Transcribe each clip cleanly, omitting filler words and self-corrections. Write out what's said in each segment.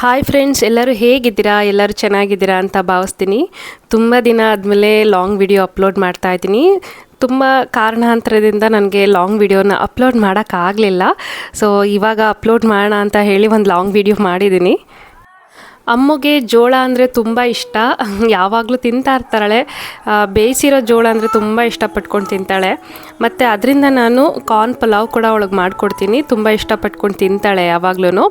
Hi friends, ಎಲ್ಲರೂ ಹೇಗಿದ್ದೀರಾ? ಎಲ್ಲರೂ ಚೆನ್ನಾಗಿದ್ದೀರಾ ಅಂತ ಭಾವಿಸ್ತೀನಿ. ತುಂಬ ದಿನ ಆದಮೇಲೆ ಲಾಂಗ್ ವಿಡಿಯೋ ಅಪ್ಲೋಡ್ ಮಾಡ್ತಾ ಇದ್ದೀನಿ. ತುಂಬ ಕಾರಣಾಂತರದಿಂದ ನನಗೆ ಲಾಂಗ್ ವಿಡಿಯೋನ ಅಪ್ಲೋಡ್ ಮಾಡೋಕ್ಕಾಗಲಿಲ್ಲ. ಸೊ ಇವಾಗ ಅಪ್ಲೋಡ್ ಮಾಡೋಣ ಅಂತ ಹೇಳಿ ಒಂದು ಲಾಂಗ್ ವಿಡಿಯೋ ಮಾಡಿದ್ದೀನಿ. ಅಮ್ಮಗೆ ಜೋಳ ಅಂದರೆ ತುಂಬ ಇಷ್ಟ. ಯಾವಾಗಲೂ ತಿಂತಾ ಇರ್ತಾಳೆ. ಬೇಯಿಸಿರೋ ಜೋಳ ಅಂದರೆ ತುಂಬ ಇಷ್ಟಪಟ್ಕೊಂಡು ತಿಂತಾಳೆ. ಮತ್ತು ಅದರಿಂದ ನಾನು ಕಾರ್ನ್ ಪಲಾವ್ ಕೂಡ ಅವಳಿಗೆ ಮಾಡಿಕೊಡ್ತೀನಿ. ತುಂಬ ಇಷ್ಟಪಟ್ಕೊಂಡು ತಿಂತಾಳೆ ಯಾವಾಗ್ಲೂ.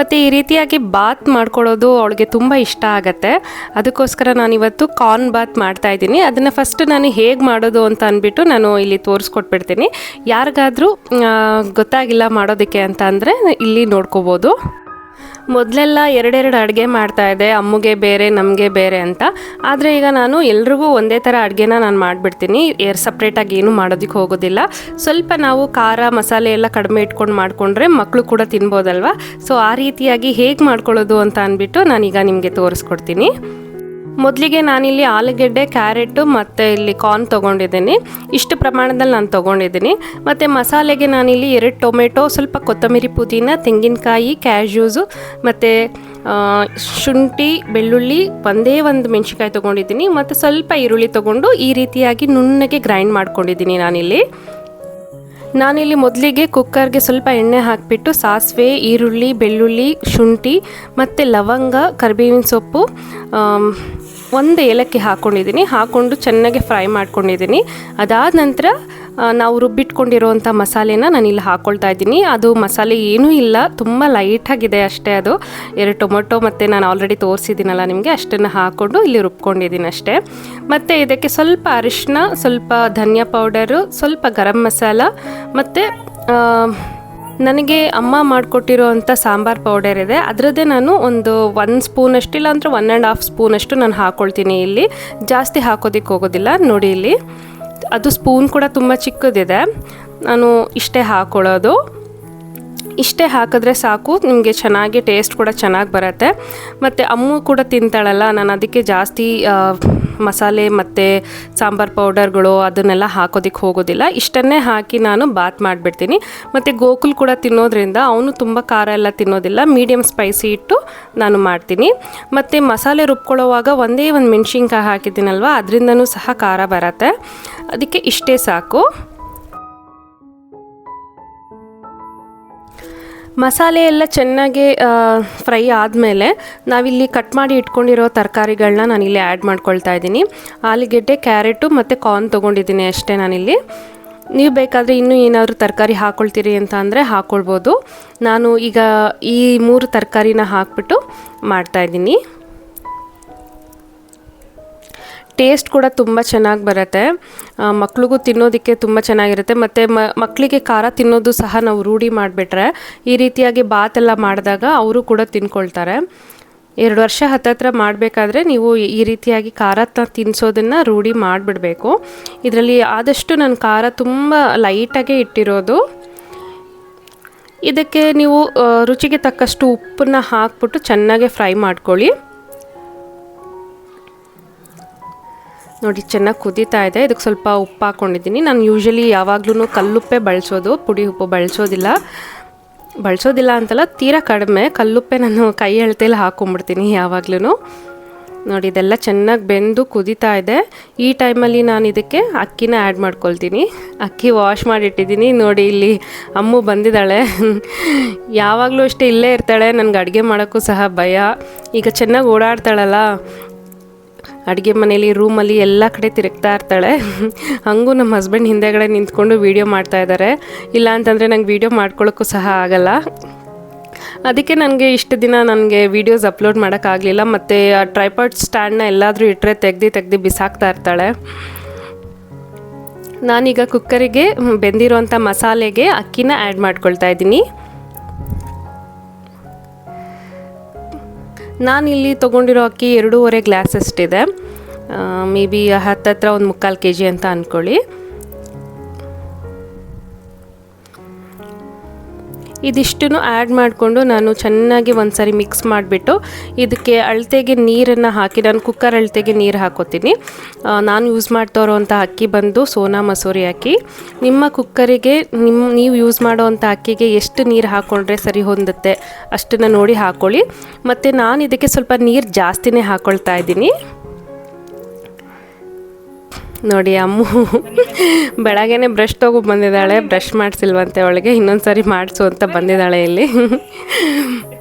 ಮತ್ತು ಈ ರೀತಿಯಾಗಿ ಬಾತ್ ಮಾಡ್ಕೊಡೋದು ಅವಳಿಗೆ ತುಂಬ ಇಷ್ಟ ಆಗುತ್ತೆ. ಅದಕ್ಕೋಸ್ಕರ ನಾನಿವತ್ತು ಕಾರ್ನ್ ಬಾತ್ ಮಾಡ್ತಾಯಿದ್ದೀನಿ. ಅದನ್ನು ಫಸ್ಟ್ ನಾನು ಹೇಗೆ ಮಾಡೋದು ಅಂತ ಅಂದ್ಬಿಟ್ಟು ನಾನು ಇಲ್ಲಿ ತೋರಿಸ್ಕೊಟ್ಬಿಡ್ತೀನಿ. ಯಾರಿಗಾದರೂ ಗೊತ್ತಾಗಿಲ್ಲ ಮಾಡೋದಕ್ಕೆ ಅಂತ ಅಂದರೆ ಇಲ್ಲಿ ನೋಡ್ಕೋಬೋದು. ಮೊದಲೆಲ್ಲ ಎರಡೆರಡು ಅಡುಗೆ ಮಾಡ್ತಾಯಿದ್ದೆ, ಅಮ್ಮಗೆ ಬೇರೆ ನಮಗೆ ಬೇರೆ ಅಂತ. ಆದರೆ ಈಗ ನಾನು ಎಲ್ರಿಗೂ ಒಂದೇ ಥರ ಅಡುಗೆನ ನಾನು ಮಾಡಿಬಿಡ್ತೀನಿ. ಸಪ್ರೇಟಾಗಿ ಏನೂ ಮಾಡೋದಕ್ಕೆ ಹೋಗೋದಿಲ್ಲ. ಸ್ವಲ್ಪ ನಾವು ಖಾರ ಮಸಾಲೆ ಎಲ್ಲ ಕಡಿಮೆ ಇಟ್ಕೊಂಡು ಮಾಡಿಕೊಂಡ್ರೆ ಮಕ್ಕಳು ಕೂಡ ತಿನ್ಬೋದಲ್ವ. ಸೊ ಆ ರೀತಿಯಾಗಿ ಹೇಗೆ ಮಾಡ್ಕೊಳ್ಳೋದು ಅಂತ ಅಂದ್ಬಿಟ್ಟು ನಾನೀಗ ನಿಮಗೆ ತೋರಿಸ್ಕೊಡ್ತೀನಿ. ಮೊದಲಿಗೆ ನಾನಿಲ್ಲಿ ಆಲೂಗೆಡ್ಡೆ, ಕ್ಯಾರೆಟು ಮತ್ತು ಇಲ್ಲಿ ಕಾರ್ನ್ ತೊಗೊಂಡಿದ್ದೀನಿ. ಇಷ್ಟು ಪ್ರಮಾಣದಲ್ಲಿ ನಾನು ತೊಗೊಂಡಿದ್ದೀನಿ. ಮತ್ತು ಮಸಾಲೆಗೆ ನಾನಿಲ್ಲಿ 2 ಟೊಮೆಟೊ, ಸ್ವಲ್ಪ ಕೊತ್ತಂಬರಿ, ಪುದೀನ, ತೆಂಗಿನಕಾಯಿ, ಕ್ಯಾಶ್ಯೂಸು ಮತ್ತು ಶುಂಠಿ, ಬೆಳ್ಳುಳ್ಳಿ, ಒಂದೇ ಒಂದು ಮೆಣಸಿನ್ಕಾಯಿ ತೊಗೊಂಡಿದ್ದೀನಿ. ಮತ್ತು ಸ್ವಲ್ಪ ಈರುಳ್ಳಿ ತೊಗೊಂಡು ಈ ರೀತಿಯಾಗಿ ನುಣ್ಣಗೆ ಗ್ರೈಂಡ್ ಮಾಡ್ಕೊಂಡಿದ್ದೀನಿ ನಾನಿಲ್ಲಿ ಮೊದಲಿಗೆ ಕುಕ್ಕರ್ಗೆ ಸ್ವಲ್ಪ ಎಣ್ಣೆ ಹಾಕಿಬಿಟ್ಟು ಸಾಸಿವೆ, ಈರುಳ್ಳಿ, ಬೆಳ್ಳುಳ್ಳಿ, ಶುಂಠಿ ಮತ್ತು ಲವಂಗ, ಕರಿಬೇವಿನ ಸೊಪ್ಪು, ಒಂದು ಏಲಕ್ಕಿ ಹಾಕ್ಕೊಂಡು ಚೆನ್ನಾಗಿ ಫ್ರೈ ಮಾಡ್ಕೊಂಡಿದ್ದೀನಿ. ಅದಾದ ನಂತರ ನಾವು ರುಬ್ಬಿಟ್ಕೊಂಡಿರೋವಂಥ ಮಸಾಲೆನ ನಾನಿಲ್ಲಿ ಹಾಕ್ಕೊಳ್ತಾ ಇದ್ದೀನಿ. ಅದು ಮಸಾಲೆ ಏನೂ ಇಲ್ಲ, ತುಂಬ ಲೈಟಾಗಿದೆ ಅಷ್ಟೇ. ಅದು 2 ಟೊಮೊಟೊ ಮತ್ತು ನಾನು ಆಲ್ರೆಡಿ ತೋರಿಸಿದ್ದೀನಲ್ಲ ನಿಮಗೆ, ಅಷ್ಟನ್ನು ಹಾಕ್ಕೊಂಡು ಇಲ್ಲಿ ರುಬ್ಕೊಂಡಿದ್ದೀನಿ ಅಷ್ಟೇ. ಮತ್ತು ಇದಕ್ಕೆ ಸ್ವಲ್ಪ ಅರಿಶಿನ, ಸ್ವಲ್ಪ ಧನಿಯಾ ಪೌಡರು, ಸ್ವಲ್ಪ ಗರಂ ಮಸಾಲ ಮತ್ತು ನನಗೆ ಅಮ್ಮ ಮಾಡಿಕೊಟ್ಟಿರೋವಂಥ ಸಾಂಬಾರು ಪೌಡರ್ ಇದೆ, ಅದರದ್ದೇ ನಾನು ಒಂದು 1 ಸ್ಪೂನಷ್ಟು ಇಲ್ಲ ಅಂದರೆ 1.5 ಸ್ಪೂನಷ್ಟು ನಾನು ಹಾಕ್ಕೊಳ್ತೀನಿ. ಇಲ್ಲಿ ಜಾಸ್ತಿ ಹಾಕೋದಕ್ಕೆ ಹೋಗೋದಿಲ್ಲ. ನೋಡಿ ಇಲ್ಲಿ ಅದು ಸ್ಪೂನ್ ಕೂಡ ತುಂಬ ಚಿಕ್ಕದಿದೆ. ನಾನು ಇಷ್ಟೇ ಹಾಕ್ಕೊಳ್ಳೋದು. ಇಷ್ಟೇ ಹಾಕಿದ್ರೆ ಸಾಕು, ನಿಮಗೆ ಚೆನ್ನಾಗಿ ಟೇಸ್ಟ್ ಕೂಡ ಚೆನ್ನಾಗಿ ಬರುತ್ತೆ. ಮತ್ತು ಅಮ್ಮ ಕೂಡ ತಿಂತಾಳಲ್ಲ, ನಾನು ಅದಕ್ಕೆ ಜಾಸ್ತಿ ಮಸಾಲೆ ಮತ್ತು ಸಾಂಬಾರು ಪೌಡರ್ಗಳು ಅದನ್ನೆಲ್ಲ ಹಾಕೋದಕ್ಕೆ ಹೋಗೋದಿಲ್ಲ. ಇಷ್ಟನ್ನೇ ಹಾಕಿ ನಾನು ಬಾತ್ ಮಾಡಿಬಿಡ್ತೀನಿ. ಮತ್ತು ಗೋಕುಲ್ ಕೂಡ ತಿನ್ನೋದ್ರಿಂದ ಅವನು ತುಂಬ ಖಾರ ಎಲ್ಲ ತಿನ್ನೋದಿಲ್ಲ, ಮೀಡಿಯಮ್ ಸ್ಪೈಸಿ ಇಟ್ಟು ನಾನು ಮಾಡ್ತೀನಿ. ಮತ್ತು ಮಸಾಲೆ ರುಬ್ಕೊಳ್ಳೋವಾಗ ಒಂದೇ ಒಂದು ಮೆಣಸಿನ್ಕಾಯಿ ಹಾಕಿದ್ದೀನಲ್ವ, ಅದರಿಂದನೂ ಸಹ ಖಾರ ಬರುತ್ತೆ. ಅದಕ್ಕೆ ಇಷ್ಟೇ ಸಾಕು. ಮಸಾಲೆ ಎಲ್ಲ ಚೆನ್ನಾಗಿ ಫ್ರೈ ಆದಮೇಲೆ ನಾವಿಲ್ಲಿ ಕಟ್ ಮಾಡಿ ಇಟ್ಕೊಂಡಿರೋ ತರಕಾರಿಗಳನ್ನ ನಾನಿಲ್ಲಿ ಆ್ಯಡ್ ಮಾಡ್ಕೊಳ್ತಾ ಇದ್ದೀನಿ. ಆಲೂಗೆಡ್ಡೆ, ಕ್ಯಾರೆಟು ಮತ್ತು ಕಾರ್ನ್ ತೊಗೊಂಡಿದ್ದೀನಿ ಅಷ್ಟೇ ನಾನಿಲ್ಲಿ. ನೀವು ಬೇಕಾದರೆ ಇನ್ನೂ ಏನಾದರೂ ತರಕಾರಿ ಹಾಕ್ಕೊಳ್ತೀರಿ ಅಂತ ಅಂದರೆ ಹಾಕ್ಕೊಳ್ಬೋದು. ನಾನು ಈಗ ಈ 3 ತರಕಾರಿನ ಹಾಕ್ಬಿಟ್ಟು ಮಾಡ್ತಾಯಿದ್ದೀನಿ. ಟೇಸ್ಟ್ ಕೂಡ ತುಂಬ ಚೆನ್ನಾಗಿ ಬರುತ್ತೆ, ಮಕ್ಳಿಗೂ ತಿನ್ನೋದಕ್ಕೆ ತುಂಬ ಚೆನ್ನಾಗಿರುತ್ತೆ. ಮತ್ತು ಮಕ್ಕಳಿಗೆ ಖಾರ ತಿನ್ನೋದು ಸಹ ನಾವು ರೂಢಿ ಮಾಡಿಬಿಟ್ರೆ ಈ ರೀತಿಯಾಗಿ ಬಾತೆಲ್ಲ ಮಾಡಿದಾಗ ಅವರು ಕೂಡ ತಿನ್ಕೊಳ್ತಾರೆ. 2 ವರ್ಷ ಹತ್ತತ್ರ ಮಾಡಬೇಕಾದ್ರೆ ನೀವು ಈ ರೀತಿಯಾಗಿ ಖಾರ ತಿನ್ನಿಸೋದನ್ನು ರೂಢಿ ಮಾಡಿಬಿಡಬೇಕು. ಇದರಲ್ಲಿ ಆದಷ್ಟು ನಾನು ಖಾರ ತುಂಬ ಲೈಟಾಗೇ ಇಟ್ಟಿರೋದು. ಇದಕ್ಕೆ ನೀವು ರುಚಿಗೆ ತಕ್ಕಷ್ಟು ಉಪ್ಪನ್ನು ಹಾಕ್ಬಿಟ್ಟು ಚೆನ್ನಾಗಿ ಫ್ರೈ ಮಾಡ್ಕೊಳ್ಳಿ. ನೋಡಿ ಚೆನ್ನಾಗಿ ಕುದೀತಾ ಇದೆ. ಇದಕ್ಕೆ ಸ್ವಲ್ಪ ಉಪ್ಪು ಹಾಕ್ಕೊಂಡಿದ್ದೀನಿ. ನಾನು ಯೂಶ್ವಲಿ ಯಾವಾಗ್ಲೂ ಕಲ್ಲುಪ್ಪೆ ಬಳಸೋದು, ಪುಡಿ ಉಪ್ಪು ಬಳಸೋದಿಲ್ಲ ಅಂತಲ್ಲ, ತೀರಾ ಕಡಿಮೆ. ಕಲ್ಲುಪ್ಪೆ ನಾನು ಕೈ ಅಳತೆಯಲ್ಲಿ ಹಾಕ್ಕೊಂಬಿಡ್ತೀನಿ ಯಾವಾಗ್ಲೂ. ನೋಡಿ ಇದೆಲ್ಲ ಚೆನ್ನಾಗಿ ಬೆಂದು ಕುದೀತಾ ಇದೆ. ಈ ಟೈಮಲ್ಲಿ ನಾನು ಇದಕ್ಕೆ ಅಕ್ಕಿನ ಆ್ಯಡ್ ಮಾಡ್ಕೊಳ್ತೀನಿ. ಅಕ್ಕಿ ವಾಶ್ ಮಾಡಿಟ್ಟಿದ್ದೀನಿ. ನೋಡಿ ಇಲ್ಲಿ ಅಮ್ಮು ಬಂದಿದ್ದಾಳೆ. ಯಾವಾಗಲೂ ಅಷ್ಟೇ ಇಲ್ಲೇ ಇರ್ತಾಳೆ. ನನಗೆ ಅಡುಗೆ ಮಾಡೋಕ್ಕೂ ಸಹ ಭಯ. ಈಗ ಚೆನ್ನಾಗಿ ಓಡಾಡ್ತಾಳಲ್ಲ, ಅಡುಗೆ ಮನೇಲಿ, ರೂಮಲ್ಲಿ ಎಲ್ಲ ಕಡೆ ತಿರುಗ್ತಾ ಇರ್ತಾಳೆ. ಹಾಗೂ ನಮ್ಮ ಹಸ್ಬೆಂಡ್ ಹಿಂದೆಗಡೆ ನಿಂತ್ಕೊಂಡು ವೀಡಿಯೋ ಮಾಡ್ತಾಯಿದ್ದಾರೆ. ಇಲ್ಲ ಅಂತಂದರೆ ನಂಗೆ ವೀಡಿಯೋ ಮಾಡ್ಕೊಳ್ಳೋಕ್ಕೂ ಸಹ ಆಗಲ್ಲ. ಅದಕ್ಕೆ ನನಗೆ ಇಷ್ಟು ದಿನ ನನಗೆ ವೀಡಿಯೋಸ್ ಅಪ್ಲೋಡ್ ಮಾಡೋಕ್ಕಾಗಲಿಲ್ಲ. ಮತ್ತು ಟ್ರೈಪಾಡ್ ಸ್ಟ್ಯಾಂಡ್ನ ಎಲ್ಲಾದರೂ ಇಟ್ಟರೆ ತೆಗ್ದು ಬಿಸಾಕ್ತಾ ಇರ್ತಾಳೆ. ನಾನೀಗ ಕುಕ್ಕರಿಗೆ ಬೆಂದಿರೋಂಥ ಮಸಾಲೆಗೆ ಅಕ್ಕಿನ ಆ್ಯಡ್ ಮಾಡ್ಕೊಳ್ತಾ ಇದ್ದೀನಿ. ನಾನಿಲ್ಲಿ ತೊಗೊಂಡಿರೋ ಅಕ್ಕಿ 2.5 ಗ್ಲಾಸ್ ಅಷ್ಟಿದೆ. ಮೇ ಬಿ ಹತ್ತತ್ರ ಒಂದು 3/4 kg ಅಂತ ಅಂದ್ಕೊಳ್ಳಿ. ಇದಿಷ್ಟನ್ನು ಆ್ಯಡ್ ಮಾಡಿಕೊಂಡು ನಾನು ಚೆನ್ನಾಗಿ ಒಂದು ಸಾರಿ ಮಿಕ್ಸ್ ಮಾಡಿಬಿಟ್ಟು ಇದಕ್ಕೆ ಅಳತೆಗೆ ನೀರನ್ನು ಹಾಕಿ, ನಾನು ಕುಕ್ಕರ್ ಅಳತೆಗೆ ನೀರು ಹಾಕೋತೀನಿ. ನಾನು ಯೂಸ್ ಮಾಡ್ತಾ ಇರೋವಂಥ ಅಕ್ಕಿ ಬಂದು ಸೋನಾ ಮಸೂರಿ ಅಕ್ಕಿ. ನಿಮ್ಮ ಕುಕ್ಕರಿಗೆ ನೀವು ಯೂಸ್ ಮಾಡೋವಂಥ ಅಕ್ಕಿಗೆ ಎಷ್ಟು ನೀರು ಹಾಕ್ಕೊಂಡ್ರೆ ಸರಿ ಹೊಂದುತ್ತೆ ಅಷ್ಟನ್ನು ನೋಡಿ ಹಾಕ್ಕೊಳ್ಳಿ. ಮತ್ತು ನಾನು ಇದಕ್ಕೆ ಸ್ವಲ್ಪ ನೀರು ಜಾಸ್ತಿನೇ ಹಾಕ್ಕೊಳ್ತಾ ಇದ್ದೀನಿ. ನೋಡಿ ಅಮ್ಮು ಬೆಳಗ್ಗೆನೆ ಬ್ರಷ್ ತೊಗೊಂಡು ಬಂದಿದ್ದಾಳೆ, ಬ್ರಷ್ ಮಾಡಿಸಿಲ್ವಂತೆ ಅವಳಿಗೆ, ಇನ್ನೊಂದು ಸಾರಿ ಮಾಡಿಸು ಅಂತ ಬಂದಿದ್ದಾಳೆ ಇಲ್ಲಿ.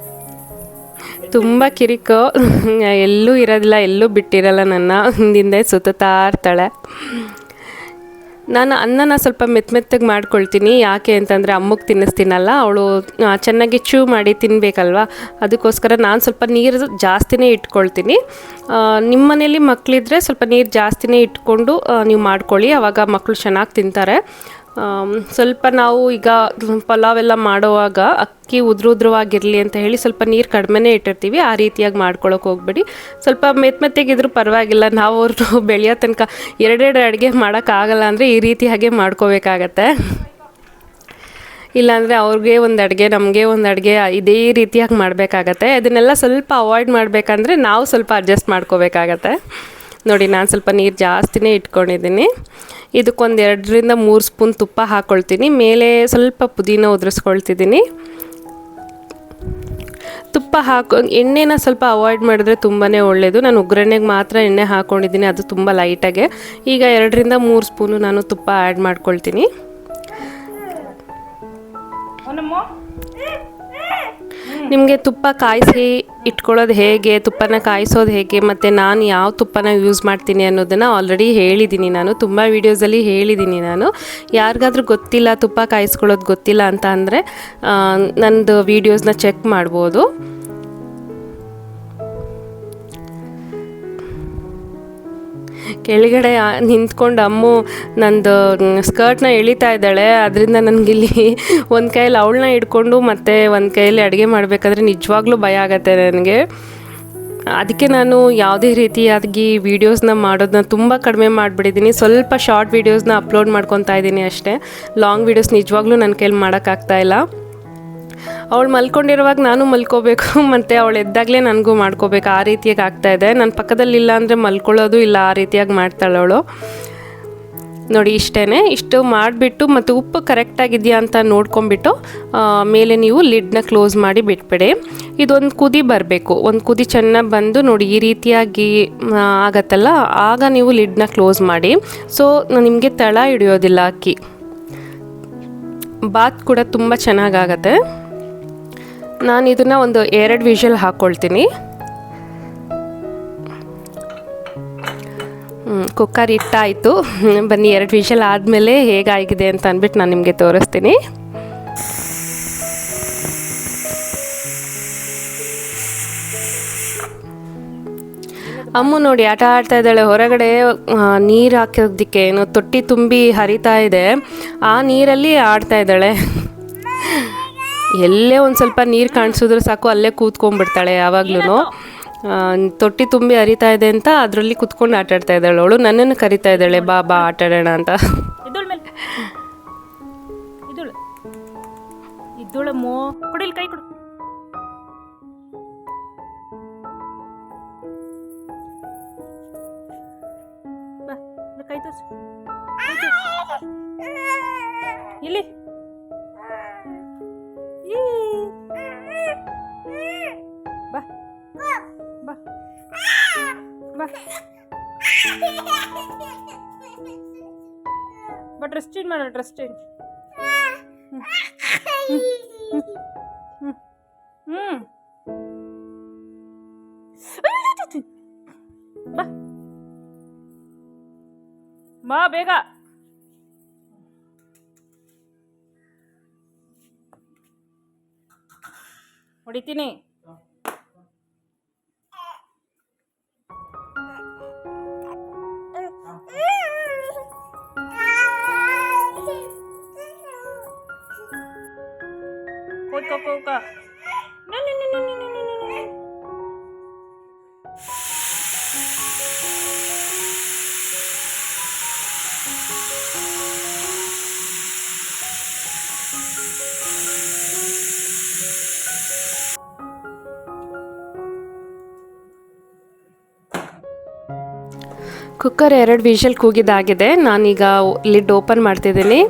ತುಂಬ ಕಿರಿಕು, ಎಲ್ಲೂ ಇರೋದಿಲ್ಲ, ಎಲ್ಲೂ ಬಿಟ್ಟಿರಲ್ಲ, ನನ್ನ ಹಿಂದಿಂದೆ ಸುತ್ತಾ ಇರ್ತಾಳೆ. ನಾನು ಅನ್ನನ ಸ್ವಲ್ಪ ಮೆತ್ತಗೆ ಮಾಡ್ಕೊಳ್ತೀನಿ. ಯಾಕೆ ಅಂತಂದರೆ ಅಮ್ಮಗೆ ತಿನ್ನಿಸ್ತೀನಲ್ಲ, ಅವಳು ಚೆನ್ನಾಗಿ ಚೂ ಮಾಡಿ ತಿನ್ನಬೇಕಲ್ವ, ಅದಕ್ಕೋಸ್ಕರ ನಾನು ಸ್ವಲ್ಪ ನೀರು ಜಾಸ್ತಿನೇ ಇಟ್ಕೊಳ್ತೀನಿ. ನಿಮ್ಮ ಮನೇಲಿ ಮಕ್ಕಳಿದ್ರೆ ಸ್ವಲ್ಪ ನೀರು ಜಾಸ್ತಿನೇ ಇಟ್ಕೊಂಡು ನೀವು ಮಾಡ್ಕೊಳ್ಳಿ, ಆವಾಗ ಮಕ್ಕಳು ಚೆನ್ನಾಗಿ ತಿಂತಾರೆ. ಸ್ವಲ್ಪ ನಾವು ಈಗ ಪಲಾವೆಲ್ಲ ಮಾಡುವಾಗ ಅಕ್ಕಿ ಉದ್ರುದ್ರವಾಗಿರಲಿ ಅಂತ ಹೇಳಿ ಸ್ವಲ್ಪ ನೀರು ಕಡಿಮೆನೇ ಇಟ್ಟಿರ್ತೀವಿ. ಆ ರೀತಿಯಾಗಿ ಮಾಡ್ಕೊಳಕ್ಕೆ ಹೋಗ್ಬೇಡಿ. ಸ್ವಲ್ಪ ಮೆತ್ತಗಿದ್ರೂ ಪರವಾಗಿಲ್ಲ, ನಾವು ಅವರು ಬೆಳೆಯೋ ತನಕ ಎರಡೆರಡು ಅಡುಗೆ ಮಾಡೋಕ್ಕಾಗಲ್ಲ ಅಂದರೆ ಈ ರೀತಿಯಾಗೆ ಮಾಡ್ಕೋಬೇಕಾಗತ್ತೆ. ಇಲ್ಲಾಂದರೆ ಅವ್ರಿಗೆ ಒಂದು ಅಡುಗೆ, ನಮಗೆ ಒಂದು ಅಡುಗೆ, ಇದೇ ರೀತಿಯಾಗಿ ಮಾಡಬೇಕಾಗತ್ತೆ. ಅದನ್ನೆಲ್ಲ ಸ್ವಲ್ಪ ಅವಾಯ್ಡ್ ಮಾಡಬೇಕಂದ್ರೆ ನಾವು ಸ್ವಲ್ಪ ಅಡ್ಜಸ್ಟ್ ಮಾಡ್ಕೋಬೇಕಾಗತ್ತೆ. ನೋಡಿ, ನಾನು ಸ್ವಲ್ಪ ನೀರು ಜಾಸ್ತಿನೇ ಇಟ್ಕೊಂಡಿದ್ದೀನಿ. ಇದಕ್ಕೊಂದು 2ರಿಂದ 3 ಸ್ಪೂನ್ ತುಪ್ಪ ಹಾಕ್ಕೊಳ್ತೀನಿ. ಮೇಲೆ ಸ್ವಲ್ಪ ಪುದೀನ ಉದುರಿಸ್ಕೊಳ್ತಿದ್ದೀನಿ. ತುಪ್ಪ ಎಣ್ಣೆನ ಸ್ವಲ್ಪ ಅವಾಯ್ಡ್ ಮಾಡಿದ್ರೆ ತುಂಬಾ ಒಳ್ಳೆಯದು. ನಾನು ಒಗ್ಗರಣೆಗೆ ಮಾತ್ರ ಎಣ್ಣೆ ಹಾಕ್ಕೊಂಡಿದ್ದೀನಿ, ಅದು ತುಂಬ ಲೈಟಾಗೆ. ಈಗ 2ರಿಂದ 3 ಸ್ಪೂನು ನಾನು ತುಪ್ಪ ಆ್ಯಡ್ ಮಾಡ್ಕೊಳ್ತೀನಿ. ನಿಮಗೆ ತುಪ್ಪ ಕಾಯಿಸಿ ಇಟ್ಕೊಳ್ಳೋದು ಹೇಗೆ, ತುಪ್ಪನ ಕಾಯಿಸೋದು ಹೇಗೆ, ಮತ್ತು ನಾನು ಯಾವ ತುಪ್ಪನ ಯೂಸ್ ಮಾಡ್ತೀನಿ ಅನ್ನೋದನ್ನು ಆಲ್ರೆಡಿ ಹೇಳಿದ್ದೀನಿ. ನಾನು ತುಂಬ ವೀಡಿಯೋಸಲ್ಲಿ ಹೇಳಿದ್ದೀನಿ. ನಾನು ಯಾರಿಗಾದ್ರೂ ಗೊತ್ತಿಲ್ಲ, ತುಪ್ಪ ಕಾಯಿಸ್ಕೊಳ್ಳೋದು ಗೊತ್ತಿಲ್ಲ ಅಂತ ಅಂದರೆ ನನ್ನದು ವೀಡಿಯೋಸ್ನ ಚೆಕ್ ಮಾಡ್ಬೋದು. ಕೆಳಗಡೆ ನಿಂತ್ಕೊಂಡು ಅಮ್ಮು ನಂದು ಸ್ಕರ್ಟ್ನ ಎಳಿತಾ ಇದ್ದಾಳೆ. ಅದರಿಂದ ನನಗಿಲ್ಲಿ ಒಂದು ಕೈಯಲ್ಲಿ ಅವಳನ್ನ ಹಿಡ್ಕೊಂಡು ಮತ್ತು ಒಂದು ಕೈಯಲ್ಲಿ ಅಡುಗೆ ಮಾಡಬೇಕಾದ್ರೆ ನಿಜವಾಗ್ಲೂ ಭಯ ಆಗುತ್ತೆ ನನಗೆ. ಅದಕ್ಕೆ ನಾನು ಯಾವುದೇ ರೀತಿಯಾಗಿ ವೀಡಿಯೋಸ್ನ ಮಾಡೋದನ್ನ ತುಂಬ ಕಡಿಮೆ ಮಾಡಿಬಿಟ್ಟಿದ್ದೀನಿ. ಸ್ವಲ್ಪ ಶಾರ್ಟ್ ವೀಡಿಯೋಸ್ನ ಅಪ್ಲೋಡ್ ಮಾಡ್ಕೊತಾ ಇದ್ದೀನಿ ಅಷ್ಟೇ. ಲಾಂಗ್ ವೀಡಿಯೋಸ್ ನಿಜವಾಗ್ಲೂ ನನ್ನ ಕೈಲಿ ಮಾಡೋಕ್ಕಾಗ್ತಾಯಿಲ್ಲ. ಅವಳು ಮಲ್ಕೊಂಡಿರುವಾಗ ನಾನು ಮಲ್ಕೋಬೇಕು, ಮತ್ತು ಅವಳು ಎದ್ದಾಗಲೇ ನನಗೂ ಮಾಡ್ಕೋಬೇಕು, ಆ ರೀತಿಯಾಗಿ ಆಗ್ತಾಯಿದೆ. ನನ್ನ ಪಕ್ಕದಲ್ಲಿಲ್ಲ ಅಂದರೆ ಮಲ್ಕೊಳ್ಳೋದು ಇಲ್ಲ, ಆ ರೀತಿಯಾಗಿ ಮಾಡ್ತಾಳೆ ಅವಳು. ನೋಡಿ, ಇಷ್ಟು ಮಾಡಿಬಿಟ್ಟು ಮತ್ತು ಉಪ್ಪು ಕರೆಕ್ಟಾಗಿದೆಯಾ ಅಂತ ನೋಡ್ಕೊಂಬಿಟ್ಟು ಮೇಲೆ ನೀವು ಲಿಡ್ನ ಕ್ಲೋಸ್ ಮಾಡಿ ಬಿಟ್ಬಿಡಿ. ಇದೊಂದು ಕುದಿ ಬರಬೇಕು. ಒಂದು ಕುದಿ ಚೆನ್ನಾಗಿ ಬಂದು ನೋಡಿ ಈ ರೀತಿಯಾಗಿ ಆಗತ್ತಲ್ಲ, ಆಗ ನೀವು ಲಿಡ್ನ ಕ್ಲೋಸ್ ಮಾಡಿ. ಸೊ ನಿಮಗೆ ತಳ ಹಿಡಿಯೋದಿಲ್ಲ ಅಕ್ಕಿ. ಬಾತ್ ಕೂಡ ತುಂಬ ಚೆನ್ನಾಗಾಗತ್ತೆ. ನಾನು ಇದನ್ನು ಒಂದು 2 ವಿಷಲ್ ಹಾಕ್ಕೊಳ್ತೀನಿ. ಕುಕ್ಕರ್ ಇಟ್ಟಾಯಿತು. ಬನ್ನಿ, 2 ವಿಷಲ್ ಆದಮೇಲೆ ಹೇಗಾಗಿದೆ ಅಂತ ಅಂದ್ಬಿಟ್ಟು ನಾನು ನಿಮಗೆ ತೋರಿಸ್ತೀನಿ. ಅಮ್ಮು ನೋಡಿ ಆಟ ಆಡ್ತಾ ಇದ್ದಾಳೆ ಹೊರಗಡೆ. ನೀರು ಹಾಕೋದಕ್ಕೆ ಏನೋ ತೊಟ್ಟಿ ತುಂಬಿ ಹರಿತಾ ಇದೆ, ಆ ನೀರಲ್ಲಿ ಆಡ್ತಾ ಇದ್ದಾಳೆ. ಎಲ್ಲೇ ಒಂದು ಸ್ವಲ್ಪ ನೀರು ಕಾಣಿಸಿದ್ರೆ ಸಾಕು ಅಲ್ಲೇ ಕೂತ್ಕೊಂಡ್ಬಿಡ್ತಾಳೆ ಯಾವಾಗ್ಲೂ. ತೊಟ್ಟಿ ತುಂಬಿ ಹರಿತಾ ಇದೆ ಅಂತ ಅದರಲ್ಲಿ ಕೂತ್ಕೊಂಡು ಆಟಾಡ್ತಾ ಇದ್ದಾಳೆ ಅವಳು. ನನ್ನನ್ನು ಕರಿತಾ ಇದ್ದಾಳೆ, ಬಾ ಬಾ ಆಟಾಡೋಣ ಅಂತ. ಕೈ ಕೊಡು. ಕೈ ತೋರಿಸು ಇಲ್ಲಿ. ಬಾ ಬಾ ಬಾ ಬಾ, ಡ್ರೆಸ್ ಚೇಂಜ್ ಮಾಡ, ಡ್ರೆಸ್ ಚೇಂಜ್. ಬಾ ಬಾ ಬೇಗ. ಹೊಡಿತೀನಿ. ಕೂತ್ಕೋ. ಕುಕ್ಕರ್ 2 ವಿಷಲ್ ಕೂಗಿದಾಗಿದೆ. ನಾನೀಗ ಲಿಡ್ ಓಪನ್ ಮಾಡ್ತಿದ್ದೀನಿ.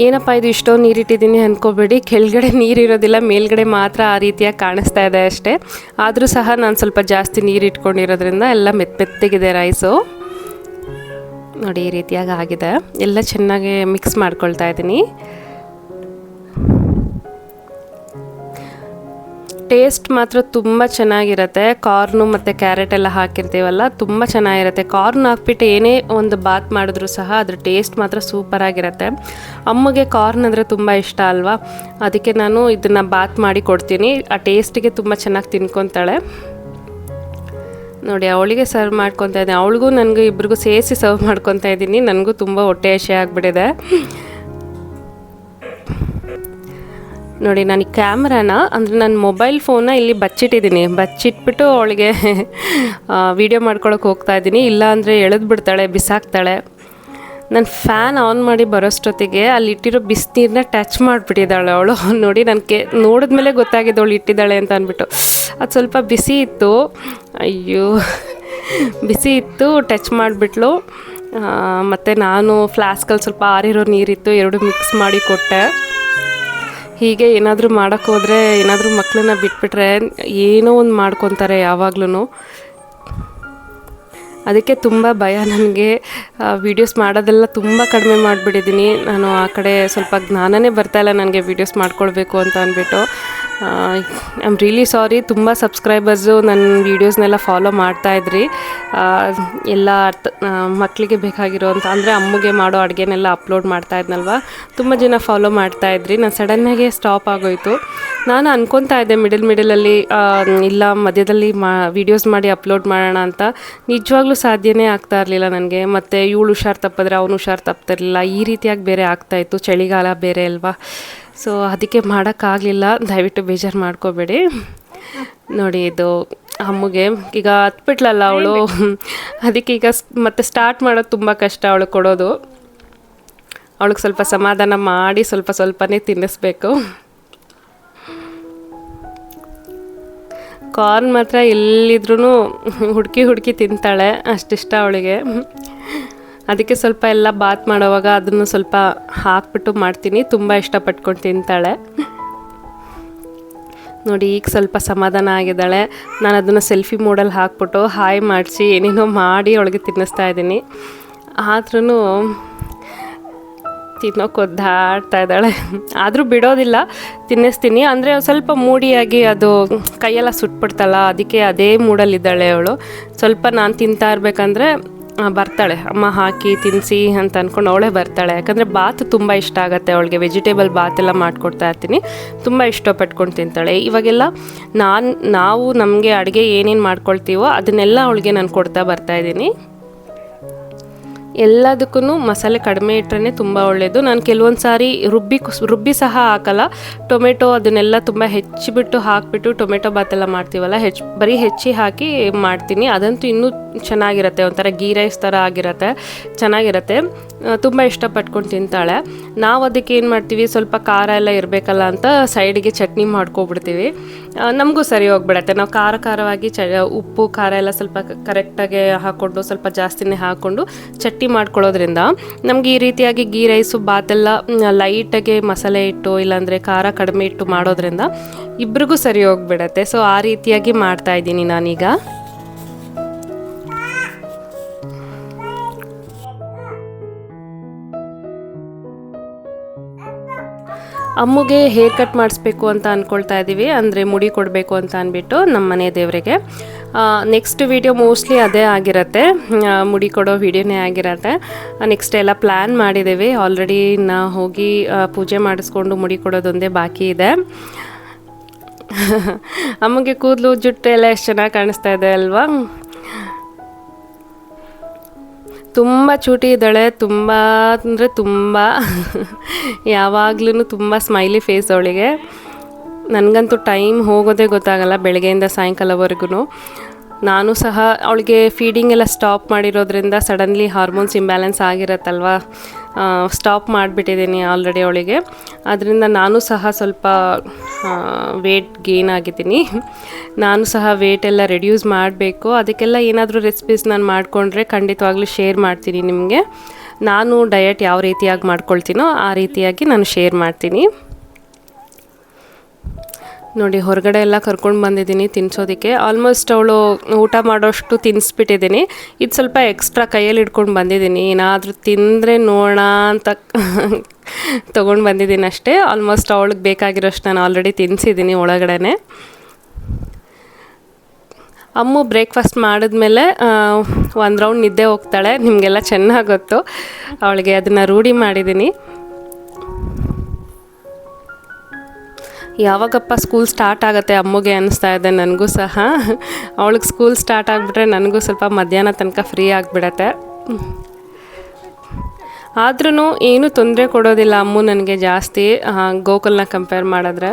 ಏನಪ್ಪ ಇದು ಇಷ್ಟೊಂದು ನೀರಿಟ್ಟಿದ್ದೀನಿ ಅಂದ್ಕೋಬೇಡಿ, ಕೆಳಗಡೆ ನೀರಿರೋದಿಲ್ಲ, ಮೇಲ್ಗಡೆ ಮಾತ್ರ ಆ ರೀತಿಯಾಗಿ ಕಾಣಿಸ್ತಾ ಇದೆ ಅಷ್ಟೇ. ಆದರೂ ಸಹ ನಾನು ಸ್ವಲ್ಪ ಜಾಸ್ತಿ ನೀರು ಇಟ್ಕೊಂಡಿರೋದ್ರಿಂದ ಎಲ್ಲ ಮೆತ್ತಗಿದೆ ರೈಸು. ನೋಡಿ ಈ ರೀತಿಯಾಗಿ ಆಗಿದೆ. ಎಲ್ಲ ಚೆನ್ನಾಗಿ ಮಿಕ್ಸ್ ಮಾಡ್ಕೊಳ್ತಾ ಇದ್ದೀನಿ. ಟೇಸ್ಟ್ ಮಾತ್ರ ತುಂಬ ಚೆನ್ನಾಗಿರುತ್ತೆ. ಕಾರ್ನು ಮತ್ತು ಕ್ಯಾರೆಟ್ ಎಲ್ಲ ಹಾಕಿರ್ತೀವಲ್ಲ, ತುಂಬ ಚೆನ್ನಾಗಿರುತ್ತೆ. ಕಾರ್ನ್ ಹಾಕ್ಬಿಟ್ಟು ಏನೇ ಒಂದು ಬಾತ್ ಮಾಡಿದ್ರೂ ಸಹ ಅದ್ರ ಟೇಸ್ಟ್ ಮಾತ್ರ ಸೂಪರಾಗಿರುತ್ತೆ. ಅಮ್ಮಗೆ ಕಾರ್ನ್ ಅಂದರೆ ತುಂಬ ಇಷ್ಟ ಅಲ್ವಾ, ಅದಕ್ಕೆ ನಾನು ಇದನ್ನು ಬಾತ್ ಮಾಡಿ ಕೊಡ್ತೀನಿ. ಆ ಟೇಸ್ಟಿಗೆ ತುಂಬ ಚೆನ್ನಾಗಿ ತಿನ್ಕೊತಾಳೆ. ನೋಡಿ ಅವಳಿಗೆ ಸರ್ವ್ ಮಾಡ್ಕೊತಾ ಇದ್ದೀನಿ, ಅವಳಿಗೂ ನನಗೂ ಇಬ್ರಿಗೂ ಸೇರಿಸಿ ಸರ್ವ್ ಮಾಡ್ಕೊತಾ ಇದ್ದೀನಿ. ನನಗೂ ತುಂಬ ಹೊಟ್ಟೆ ಹಸಿ ಆಗಿಬಿಟ್ಟಿದೆ. ನೋಡಿ ನಾನು ಈ ಕ್ಯಾಮ್ರಾನ ಅಂದರೆ ನನ್ನ ಮೊಬೈಲ್ ಫೋನ್ನ ಇಲ್ಲಿ ಬಚ್ಚಿಟ್ಬಿಟ್ಟು ಅವಳಿಗೆ ವೀಡಿಯೋ ಮಾಡ್ಕೊಳಕ್ಕೆ ಹೋಗ್ತಾ ಇದ್ದೀನಿ. ಇಲ್ಲಾಂದರೆ ಎಳೆದ್ಬಿಡ್ತಾಳೆ, ಬಿಸಾಕ್ತಾಳೆ. ನಾನು ಫ್ಯಾನ್ ಆನ್ ಮಾಡಿ ಬರೋಷ್ಟೊತ್ತಿಗೆ ಅಲ್ಲಿಟ್ಟಿರೋ ಬಿಸಿನೀರನ್ನ ಟಚ್ ಮಾಡಿಬಿಟ್ಟಿದ್ದಾಳೆ ಅವಳು. ನೋಡಿ ನನಗೆ ನೋಡಿದ್ಮೇಲೆ ಗೊತ್ತಾಗಿದೆ ಅವಳು ಇಟ್ಟಿದ್ದಾಳೆ ಅಂತ ಅಂದ್ಬಿಟ್ಟು. ಅದು ಸ್ವಲ್ಪ ಬಿಸಿ ಇತ್ತು, ಅಯ್ಯೋ ಬಿಸಿ ಇತ್ತು, ಟಚ್ ಮಾಡಿಬಿಟ್ಲು. ಮತ್ತು ನಾನು ಫ್ಲಾಸ್ಕಲ್ಲಿ ಸ್ವಲ್ಪ ಆರಿರೋ ನೀರಿತ್ತು, 2 ಮಿಕ್ಸ್ ಮಾಡಿ ಕೊಟ್ಟೆ. ಹೀಗೆ ಏನಾದರೂ ಮಾಡೋಕ್ಕೋದ್ರೆ, ಏನಾದರೂ ಮಕ್ಕಳನ್ನ ಬಿಟ್ಬಿಟ್ರೆ ಏನೋ ಒಂದು ಮಾಡ್ಕೊತಾರೆ ಯಾವಾಗ್ಲೂ. ಅದಕ್ಕೆ ತುಂಬ ಭಯ ನನಗೆ. ವೀಡಿಯೋಸ್ ಮಾಡೋದೆಲ್ಲ ತುಂಬ ಕಡಿಮೆ ಮಾಡಿಬಿಟ್ಟಿದ್ದೀನಿ. ನಾನು ಆ ಕಡೆ ಸ್ವಲ್ಪ ಜ್ಞಾನನೇ ಬರ್ತಾಯಿಲ್ಲ ನನಗೆ ವೀಡಿಯೋಸ್ ಮಾಡ್ಕೊಳ್ಬೇಕು ಅಂತ ಅಂದ್ಬಿಟ್ಟು. I am really sorry. ತುಂಬ ಸಬ್ಸ್ಕ್ರೈಬರ್ಸು ನನ್ನ ವೀಡಿಯೋಸ್ನೆಲ್ಲ ಫಾಲೋ ಮಾಡ್ತಾಯಿದ್ರಿ. ಎಲ್ಲ ಮಕ್ಕಳಿಗೆ ಬೇಕಾಗಿರೋಂಥ ಅಂದರೆ ಅಮ್ಮಗೆ ಮಾಡೋ ಅಡುಗೆನೆಲ್ಲ ಅಪ್ಲೋಡ್ ಮಾಡ್ತಾಯಿದ್ನಲ್ವ, ತುಂಬ ಜನ ಫಾಲೋ ಮಾಡ್ತಾಯಿದ್ರಿ. ನಾನು ಸಡನ್ನಾಗೆ ಸ್ಟಾಪ್ ಆಗೋಯಿತು. ನಾನು ಅನ್ಕೊತಾ ಇದ್ದೆ ಮಿಡಲಲ್ಲಿ ಇಲ್ಲ ಮಧ್ಯದಲ್ಲಿ ವೀಡಿಯೋಸ್ ಮಾಡಿ ಅಪ್ಲೋಡ್ ಮಾಡೋಣ ಅಂತ. ನಿಜವಾಗ್ಲೂ ಸಾಧ್ಯನೇ ಆಗ್ತಾ ಇರಲಿಲ್ಲ ನನಗೆ. ಮತ್ತು ಇವಳು ಹುಷಾರು ತಪ್ಪಿದ್ರೆ ಅವನು ಹುಷಾರು ತಪ್ತಿರಲಿಲ್ಲ. ಈ ರೀತಿಯಾಗಿ ಬೇರೆ ಆಗ್ತಾಯಿತ್ತು, ಚಳಿಗಾಲ ಬೇರೆ ಅಲ್ವಾ. ಸೊ ಅದಕ್ಕೆ ಮಾಡೋಕ್ಕಾಗಲಿಲ್ಲ. ದಯವಿಟ್ಟು ಬೇಜಾರು ಮಾಡ್ಕೋಬೇಡಿ. ನೋಡಿ ಇದು ಅಮ್ಮಗೆ ಈಗ ಹತ್ಬಿಟ್ಲಲ್ಲ ಅವಳು, ಅದಕ್ಕೆ ಈಗ ಮತ್ತೆ ಸ್ಟಾರ್ಟ್ ಮಾಡೋದು ತುಂಬ ಕಷ್ಟ ಅವಳು ಕೊಡೋದು. ಅವಳಿಗೆ ಸ್ವಲ್ಪ ಸಮಾಧಾನ ಮಾಡಿ ಸ್ವಲ್ಪನೇ ತಿನ್ನಿಸ್ಬೇಕು. ಕಾರ್ನ್ ಮಾತ್ರ ಎಲ್ಲಿದ್ರೂ ಹುಡುಕಿ ತಿಂತಾಳೆ, ಅಷ್ಟಿಷ್ಟ ಅವಳಿಗೆ. ಅದಕ್ಕೆ ಸ್ವಲ್ಪ ಎಲ್ಲ ಬಾತ್ ಮಾಡೋವಾಗ ಅದನ್ನು ಸ್ವಲ್ಪ ಹಾಕ್ಬಿಟ್ಟು ಮಾಡ್ತೀನಿ. ತುಂಬ ಇಷ್ಟಪಟ್ಕೊಂಡು ತಿಂತಾಳೆ. ನೋಡಿ ಈಗ ಸ್ವಲ್ಪ ಸಮಾಧಾನ ಆಗಿದ್ದಾಳೆ. ನಾನು ಅದನ್ನು ಸೆಲ್ಫಿ ಮೋಡಲ್ಲಿ ಹಾಕ್ಬಿಟ್ಟು ಹಾಯ್ ಮಾಡಿಸಿ ಏನೇನೋ ಮಾಡಿ ಅವಳಿಗೆ ತಿನ್ನಿಸ್ತಾ ಇದ್ದೀನಿ. ಆದ್ರೂ ತಿನ್ನೋಕೆ ಒದ್ದಾಡ್ತಾ ಇದ್ದಾಳೆ. ಆದರೂ ಬಿಡೋದಿಲ್ಲ, ತಿನ್ನಿಸ್ತೀನಿ. ಅಂದರೆ ಸ್ವಲ್ಪ ಮೂಡಿಯಾಗಿ ಅದು ಕೈಯೆಲ್ಲ ಸುಟ್ಬಿಡ್ತಲ್ಲ, ಅದಕ್ಕೆ ಅದೇ ಮೂಡಲ್ಲಿದ್ದಾಳೆ ಅವಳು. ಸ್ವಲ್ಪ ನಾನು ತಿಂತಾ ಇರಬೇಕಂದ್ರೆ ಬರ್ತಾಳೆ, ಅಮ್ಮ ಹಾಕಿ ತಿನ್ನಿಸಿ ಅಂತ ಅಂದ್ಕೊಂಡು ಅವಳೇ ಬರ್ತಾಳೆ. ಯಾಕಂದರೆ ಬಾತ್ ತುಂಬ ಇಷ್ಟ ಆಗುತ್ತೆ ಅವಳಿಗೆ. ವೆಜಿಟೇಬಲ್ ಬಾತ್ ಎಲ್ಲ ಮಾಡಿಕೊಡ್ತಾ ಇರ್ತೀನಿ, ತುಂಬ ಇಷ್ಟಪಟ್ಕೊಂಡು ತಿಂತಾಳೆ. ಇವಾಗೆಲ್ಲ ನಾವು ನಮಗೆ ಅಡುಗೆ ಏನೇನು ಮಾಡ್ಕೊಳ್ತೀವೋ ಅದನ್ನೆಲ್ಲ ಅವಳಿಗೆ ನಾನು ಕೊಡ್ತಾ ಬರ್ತಾಯಿದ್ದೀನಿ. ಎಲ್ಲದಕ್ಕೂ ಮಸಾಲೆ ಕಡಿಮೆ ಇಟ್ಟರೆ ತುಂಬ ಒಳ್ಳೆಯದು. ನಾನು ಕೆಲವೊಂದು ಸಾರಿ ರುಬ್ಬಿ ಸಹ ಹಾಕಲ್ಲ. ಟೊಮೆಟೊ ಅದನ್ನೆಲ್ಲ ತುಂಬ ಹೆಚ್ಚಿಬಿಟ್ಟು ಹಾಕಿಬಿಟ್ಟು ಟೊಮೆಟೊ ಬಾತೆಲ್ಲ ಮಾಡ್ತೀವಲ್ಲ, ಬರೀ ಹೆಚ್ಚಿ ಹಾಕಿ ಮಾಡ್ತೀನಿ. ಅದಂತೂ ಇನ್ನೂ ಚೆನ್ನಾಗಿರುತ್ತೆ, ಒಂಥರ ಗೀ ರೈಸ್ ಥರ ಆಗಿರುತ್ತೆ, ಚೆನ್ನಾಗಿರುತ್ತೆ. ತುಂಬ ಇಷ್ಟಪಟ್ಕೊಂಡು ತಿಂತಾಳೆ. ನಾವು ಅದಕ್ಕೆ ಏನು ಮಾಡ್ತೀವಿ, ಸ್ವಲ್ಪ ಖಾರ ಎಲ್ಲ ಇರಬೇಕಲ್ಲ ಅಂತ ಸೈಡಿಗೆ ಚಟ್ನಿ ಮಾಡ್ಕೊಬಿಡ್ತೀವಿ. ನಮಗೂ ಸರಿ ಹೋಗ್ಬಿಡತ್ತೆ. ನಾವು ಖಾರವಾಗಿ ಉಪ್ಪು ಖಾರ ಎಲ್ಲ ಸ್ವಲ್ಪ ಕರೆಕ್ಟಾಗಿ ಹಾಕ್ಕೊಂಡು ಸ್ವಲ್ಪ ಜಾಸ್ತಿನೇ ಹಾಕ್ಕೊಂಡು ಚಟ್ನಿ ಮಾಡ್ಕೊಳ್ಳೋದ್ರಿಂದ ನಮ್ಗೆ ಈ ರೀತಿಯಾಗಿ ಗೀ ರೈಸು ಬಾತೆಲ್ಲ ಲೈಟಾಗಿ ಮಸಾಲೆ ಇಟ್ಟು ಇಲ್ಲಾಂದರೆ ಖಾರ ಕಡಿಮೆ ಇಟ್ಟು ಮಾಡೋದ್ರಿಂದ ಇಬ್ರಿಗೂ ಸರಿ ಹೋಗ್ಬಿಡತ್ತೆ. ಸೊ ಆ ರೀತಿಯಾಗಿ ಮಾಡ್ತಾಯಿದ್ದೀನಿ ನಾನೀಗ. ಅಮ್ಮಗೆ ಹೇರ್ ಕಟ್ ಮಾಡಿಸ್ಬೇಕು ಅಂತ ಅಂದ್ಕೊಳ್ತಾ ಇದ್ದೀವಿ, ಅಂದರೆ ಮುಡಿ ಕೊಡಬೇಕು ಅಂತ ಅಂದ್ಬಿಟ್ಟು ನಮ್ಮ ಮನೆ ದೇವರಿಗೆ. ನೆಕ್ಸ್ಟ್ ವಿಡಿಯೋ ಮೋಸ್ಟ್ಲಿ ಅದೇ ಆಗಿರುತ್ತೆ, ಮುಡಿ ಕೊಡೋ ವಿಡಿಯೋನೇ ಆಗಿರುತ್ತೆ. ನೆಕ್ಸ್ಟ್ ಎಲ್ಲ ಪ್ಲ್ಯಾನ್ ಮಾಡಿದ್ದೀವಿ ಆಲ್ರೆಡಿ. ಹೋಗಿ ಪೂಜೆ ಮಾಡಿಸ್ಕೊಂಡು ಮುಡಿ ಕೊಡೋದೊಂದೇ ಬಾಕಿ ಇದೆ. ಅಮ್ಮಗೆ ಕೂದಲು ಜುಟ್ಟು ಎಲ್ಲ ಎಷ್ಟು ಚೆನ್ನಾಗಿ ಕಾಣಿಸ್ತಾ ಇದೆ ಅಲ್ವಾ. ತುಂಬ ಚೂಟಿ ಇದ್ದಾಳೆ, ತುಂಬ ಅಂದರೆ ತುಂಬ. ಯಾವಾಗ್ಲೂ ತುಂಬ ಸ್ಮೈಲಿ ಫೇಸ್ ಅವಳಿಗೆ. ನನಗಂತೂ ಟೈಮ್ ಹೋಗೋದೇ ಗೊತ್ತಾಗಲ್ಲ ಬೆಳಗ್ಗೆಯಿಂದ ಸಾಯಂಕಾಲವರೆಗೂ. ನಾನು ಸಹ ಅವಳಿಗೆ ಫೀಡಿಂಗ್ ಎಲ್ಲ ಸ್ಟಾಪ್ ಮಾಡಿರೋದ್ರಿಂದ ಸಡನ್ಲಿ ಹಾರ್ಮೋನ್ಸ್ ಇಂಬ್ಯಾಲೆನ್ಸ್ ಆಗಿರತ್ತಲ್ವ, ಸ್ಟಾಪ್ ಮಾಡಿಬಿಟ್ಟಿದ್ದೀನಿ ಆಲ್ರೆಡಿ ಅವಳಿಗೆ. ಅದರಿಂದ ನಾನು ಸಹ ಸ್ವಲ್ಪ ವೇಟ್ ಗೇನ್ ಆಗಿದ್ದೀನಿ. ನಾನು ಸಹ ವೇಟ್ ಎಲ್ಲ ರೆಡ್ಯೂಸ್ ಮಾಡಬೇಕು. ಅದಕ್ಕೆಲ್ಲ ಏನಾದರೂ ರೆಸಿಪೀಸ್ ನಾನು ಮಾಡಿಕೊಂಡ್ರೆ ಖಂಡಿತವಾಗ್ಲೂ ಶೇರ್ ಮಾಡ್ತೀನಿ ನಿಮಗೆ. ನಾನು ಡಯಟ್ ಯಾವ ರೀತಿಯಾಗಿ ಮಾಡ್ಕೊಳ್ತೀನೋ ಆ ರೀತಿಯಾಗಿ ನಾನು ಶೇರ್ ಮಾಡ್ತೀನಿ. ನೋಡಿ, ಹೊರಗಡೆ ಎಲ್ಲ ಕರ್ಕೊಂಡು ಬಂದಿದ್ದೀನಿ ತಿನ್ನಿಸೋದಕ್ಕೆ. ಆಲ್ಮೋಸ್ಟ್ ಅವಳು ಊಟ ಮಾಡೋಷ್ಟು ತಿನ್ನಿಸ್ಬಿಟ್ಟಿದ್ದೀನಿ. ಇದು ಸ್ವಲ್ಪ ಎಕ್ಸ್ಟ್ರಾ ಕೈಯಲ್ಲಿ ಹಿಡ್ಕೊಂಡು ಬಂದಿದ್ದೀನಿ, ಏನಾದರೂ ತಿಂದರೆ ನೋಡೋಣ ಅಂತ ತೊಗೊಂಡು ಬಂದಿದ್ದೀನಿ ಅಷ್ಟೇ. ಆಲ್ಮೋಸ್ಟ್ ಅವಳಿಗೆ ಬೇಕಾಗಿರೋಷ್ಟು ನಾನು ಆಲ್ರೆಡಿ ತಿನ್ನಿಸಿದ್ದೀನಿ ಒಳಗಡೆ. ಅಮ್ಮು ಬ್ರೇಕ್ಫಾಸ್ಟ್ ಮಾಡಿದ್ಮೇಲೆ ಒಂದು ರೌಂಡ್ ನಿದ್ದೆ ಹೋಗ್ತಾಳೆ. ನಿಮಗೆಲ್ಲ ಚೆನ್ನಾಗಿ ಗೊತ್ತು, ಅವಳಿಗೆ ಅದನ್ನು ರೂಢಿ ಮಾಡಿದ್ದೀನಿ. ಯಾವಾಗಪ್ಪ ಸ್ಕೂಲ್ ಸ್ಟಾರ್ಟ್ ಆಗುತ್ತೆ ಅಮ್ಮಗೆ ಅನ್ನಿಸ್ತಾ ಇದೆ ನನಗೂ ಸಹ. ಅವಳಿಗೆ ಸ್ಕೂಲ್ ಸ್ಟಾರ್ಟ್ ಆಗಿಬಿಟ್ರೆ ನನಗೂ ಸ್ವಲ್ಪ ಮಧ್ಯಾಹ್ನ ತನಕ ಫ್ರೀ ಆಗಿಬಿಡತ್ತೆ. ಆದ್ರೂ ಏನೂ ತೊಂದರೆ ಕೊಡೋದಿಲ್ಲ ಅಮ್ಮು ನನಗೆ ಜಾಸ್ತಿ, ಗೋಕುಲ್ನ ಕಂಪೇರ್ ಮಾಡಿದ್ರೆ.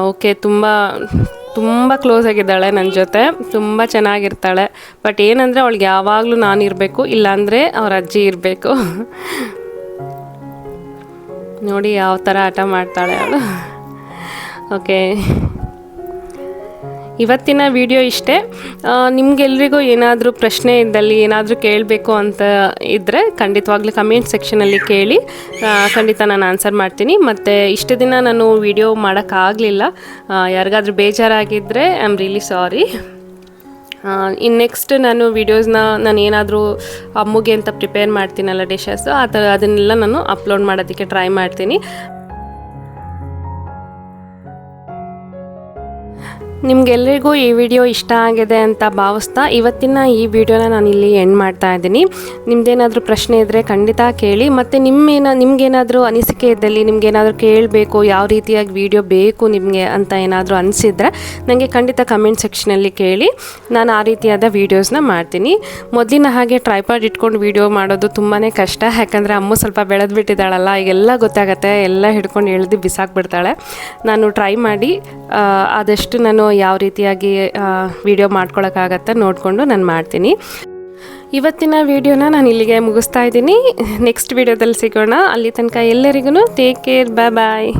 ಓಕೆ, ತುಂಬ ಕ್ಲೋಸ್ ಆಗಿದ್ದಾಳೆ ನನ್ನ ಜೊತೆ, ತುಂಬ ಚೆನ್ನಾಗಿರ್ತಾಳೆ. ಬಟ್ ಏನಂದರೆ ಅವಳಿಗೆ ಯಾವಾಗಲೂ ನಾನು ಇರಬೇಕು, ಇಲ್ಲಾಂದರೆ ಅವ್ರ ಅಜ್ಜಿ ಇರಬೇಕು. ನೋಡಿ ಯಾವ ಥರ ಆಟ ಮಾಡ್ತಾಳೆ ಅವಳು. ಓಕೆ, ಇವತ್ತಿನ ವಿಡಿಯೋ ಇಷ್ಟೇ. ನಿಮಗೆಲ್ರಿಗೂ ಏನಾದರೂ ಪ್ರಶ್ನೆ ಇದ್ದಲ್ಲಿ, ಏನಾದರೂ ಕೇಳಬೇಕು ಅಂತ ಇದ್ದರೆ ಖಂಡಿತವಾಗ್ಲೂ ಕಮೆಂಟ್ ಸೆಕ್ಷನಲ್ಲಿ ಕೇಳಿ, ಖಂಡಿತ ನಾನು ಆನ್ಸರ್ ಮಾಡ್ತೀನಿ. ಮತ್ತು ಇಷ್ಟು ದಿನ ನಾನು ವಿಡಿಯೋ ಮಾಡೋಕ್ಕಾಗಲಿಲ್ಲ, ಯಾರಿಗಾದ್ರೂ ಬೇಜಾರಾಗಿದ್ದರೆ ಐ ಆಮ್ ರಿಯಲಿ ಸಾರಿ. ಇನ್ನು ನೆಕ್ಸ್ಟ್ ನಾನು ವೀಡಿಯೋಸ್ನ ನಾನು ಏನಾದರೂ ಅಮ್ಮಗೆ ಅಂತ ಪ್ರಿಪೇರ್ ಮಾಡ್ತೀನಲ್ಲ ಡಿಶಸ್, ಆ ಥರ ಅದನ್ನೆಲ್ಲ ನಾನು ಅಪ್ಲೋಡ್ ಮಾಡೋದಕ್ಕೆ ಟ್ರೈ ಮಾಡ್ತೀನಿ. ನಿಮಗೆಲ್ಲರಿಗೂ ಈ ವಿಡಿಯೋ ಇಷ್ಟ ಆಗಿದೆ ಅಂತ ಭಾವಿಸ್ತಾ ಇವತ್ತಿನ ಈ ವಿಡಿಯೋನ ನಾನು ಇಲ್ಲಿ ಎಂಡ್ ಮಾಡ್ತಾ ಇದ್ದೀನಿ. ನಿಮ್ಮದೇನಾದರೂ ಪ್ರಶ್ನೆ ಇದ್ದರೆ ಖಂಡಿತ ಕೇಳಿ. ಮತ್ತು ನಿಮಗೇನಾದರೂ ಅನಿಸಿಕೆ ಇದ್ದಲ್ಲಿ, ನಿಮಗೇನಾದರೂ ಕೇಳಬೇಕು, ಯಾವ ರೀತಿಯಾಗಿ ವಿಡಿಯೋ ಬೇಕು ನಿಮಗೆ ಅಂತ ಏನಾದರೂ ಅನಿಸಿದರೆ ನನಗೆ ಖಂಡಿತ ಕಮೆಂಟ್ ಸೆಕ್ಷನಲ್ಲಿ ಕೇಳಿ, ನಾನು ಆ ರೀತಿಯಾದ ವೀಡಿಯೋಸ್ನ ಮಾಡ್ತೀನಿ. ಮೊದಲಿನ ಹಾಗೆ ಟ್ರೈಪಾಡ್ ಇಟ್ಕೊಂಡು ವಿಡಿಯೋ ಮಾಡೋದು ತುಂಬಾ ಕಷ್ಟ, ಯಾಕಂದರೆ ಅಮ್ಮ ಸ್ವಲ್ಪ ಬೆಳೆದ್ಬಿಟ್ಟಿದ್ದಾಳಲ್ಲ, ಈಗೆಲ್ಲ ಗೊತ್ತಾಗತ್ತೆ, ಎಲ್ಲ ಹಿಡ್ಕೊಂಡು ಎಳೆದು ಬಿಸಾಕ್ಬಿಡ್ತಾಳೆ. ನಾನು ಟ್ರೈ ಮಾಡಿ ಆದಷ್ಟು ನಾನು ಯಾವ ರೀತಿಯಾಗಿ ವಿಡಿಯೋ ಮಾಡ್ಕೊಳಕ್ಕಾಗತ್ತೆ ನೋಡಿಕೊಂಡು ನಾನು ಮಾಡ್ತೀನಿ. ಇವತ್ತಿನ ವಿಡಿಯೋನ ನಾನು ಇಲ್ಲಿಗೆ ಮುಗಿಸ್ತಾ ಇದ್ದೀನಿ. ನೆಕ್ಸ್ಟ್ ವಿಡಿಯೋದಲ್ಲಿ ಸಿಗೋಣ. ಅಲ್ಲಿ ತನಕ ಎಲ್ಲರಿಗೂ ಟೇಕ್ ಕೇರ್, ಬಾಯ್.